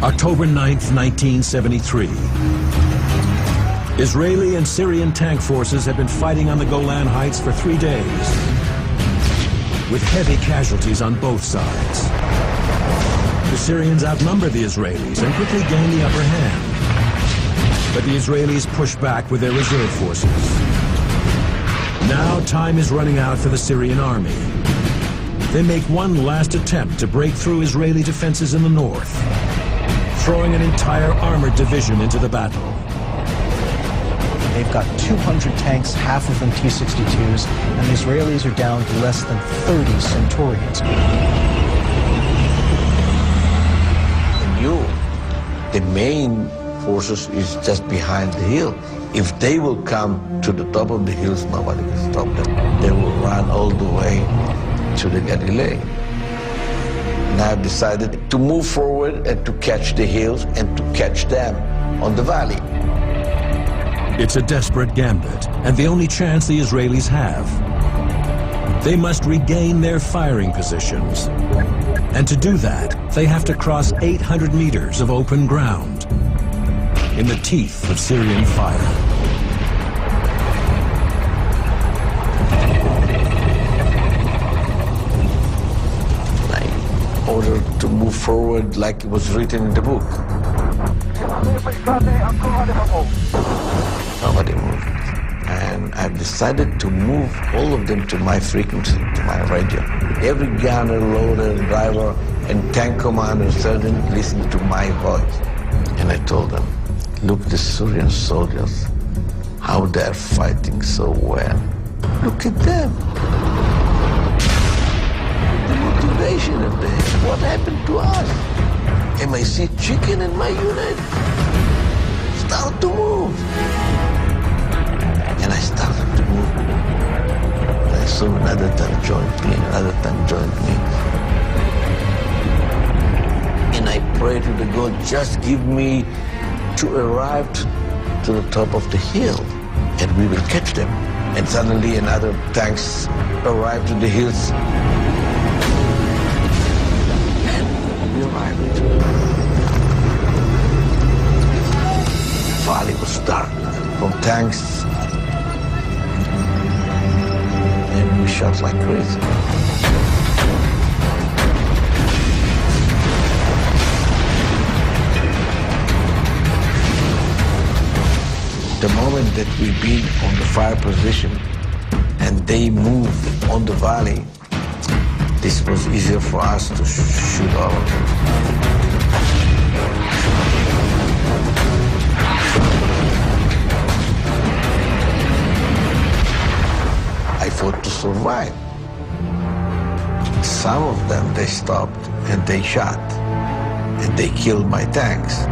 October 9th, 1973. Israeli and Syrian tank forces had been fighting on the Golan Heights for 3 days, with heavy casualties on both sides. The Syrians outnumbered the Israelis and quickly gained the upper hand. But the Israelis pushed back with their reserve forces. Now time is running out for the Syrian army. They make one last attempt to break through Israeli defenses in the north, throwing an entire armored division into the battle. They've got 200 tanks, half of them T-62s, and the Israelis are down to less than 30 Centurions. The main forces is just behind the hill. If they will come to the top of the hills, nobody can stop them. They will run all the way to the Galilee. And I've decided to move forward and to catch the hills and to catch them on the valley. It's a desperate gambit, and the only chance the Israelis have. They must regain their firing positions. And to do that, they have to cross 800 meters of open ground in the teeth of Syrian fire. I ordered to move forward like it was written in the book. Nobody moved. And I've decided to move all of them to my frequency, to my radio. Every gunner, loader, driver, and tank commander, sergeant listened to my voice. And I told them, look, the Syrian soldiers, how they're fighting so well. Look at them. The motivation of them. What happened to us? And I see chicken in my unit start to move. And I started to move. And I saw another tank joined me, another tank joined me. And I prayed to the God, just give me to arrive to the top of the hill, and we will catch them. And suddenly another tanks arrived to the hills. And we arrived. The valley was dark from tanks. And we shot like crazy. The moment that we've been on the fire position and they move on the valley, this was easier for us to shoot all of them. I fought to survive. Some of them, they stopped and they shot and they killed my tanks.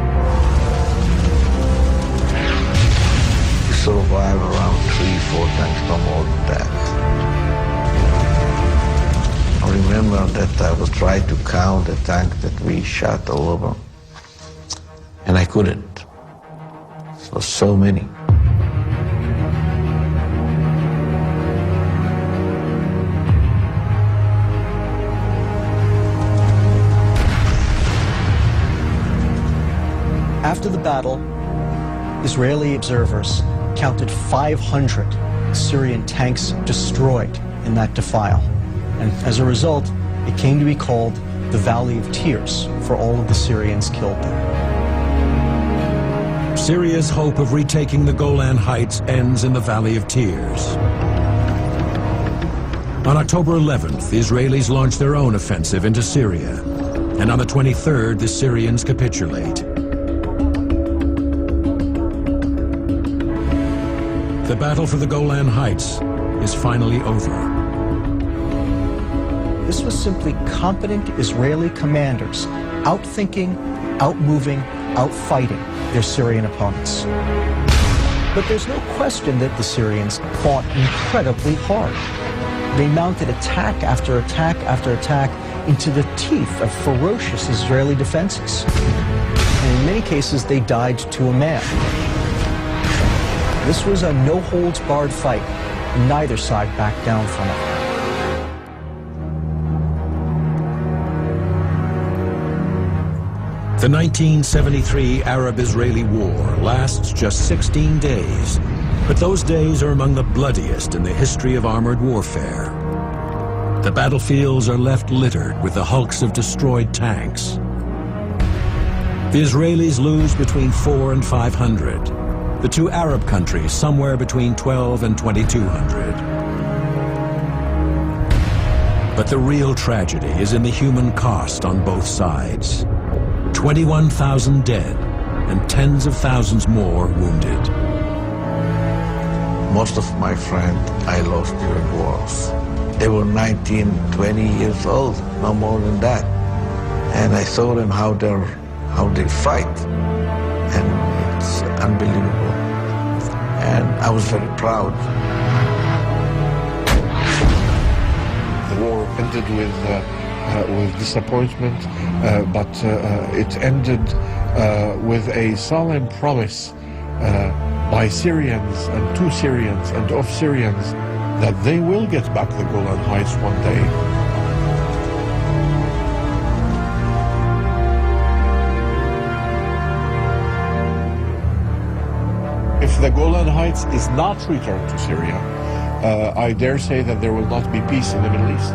Survive around 3-4 tanks, no more than that. I remember that I was trying to count the tank that we shot all over, and I couldn't. It was so many. After the battle, Israeli observers counted 500 Syrian tanks destroyed in that defile. And as a result, it came to be called the Valley of Tears for all of the Syrians killed there. Syria's hope of retaking the Golan Heights ends in the Valley of Tears. On October 11th, the Israelis launched their own offensive into Syria. And on the 23rd, the Syrians capitulate. The battle for the Golan Heights is finally over. This was simply competent Israeli commanders outthinking, outmoving, outfighting their Syrian opponents. But there's no question that the Syrians fought incredibly hard. They mounted attack after attack after attack into the teeth of ferocious Israeli defenses. And in many cases, they died to a man. This was a no-holds-barred fight, and neither side backed down from it. The 1973 Arab-Israeli War lasts just 16 days, but those days are among the bloodiest in the history of armored warfare. The battlefields are left littered with the hulks of destroyed tanks. The Israelis lose between 400 and 500. The two Arab countries somewhere between 12 and 2,200. But the real tragedy is in the human cost on both sides. 21,000 dead and tens of thousands more wounded. Most of my friends I lost during wars. They were 19, 20 years old, no more than that. And I saw them how they fight, and it's unbelievable. And I was very proud. The war ended with disappointment, but it ended with a solemn promise by Syrians and to Syrians and of Syrians that they will get back the Golan Heights one day. If the Golan Heights is not returned to Syria, I dare say that there will not be peace in the Middle East.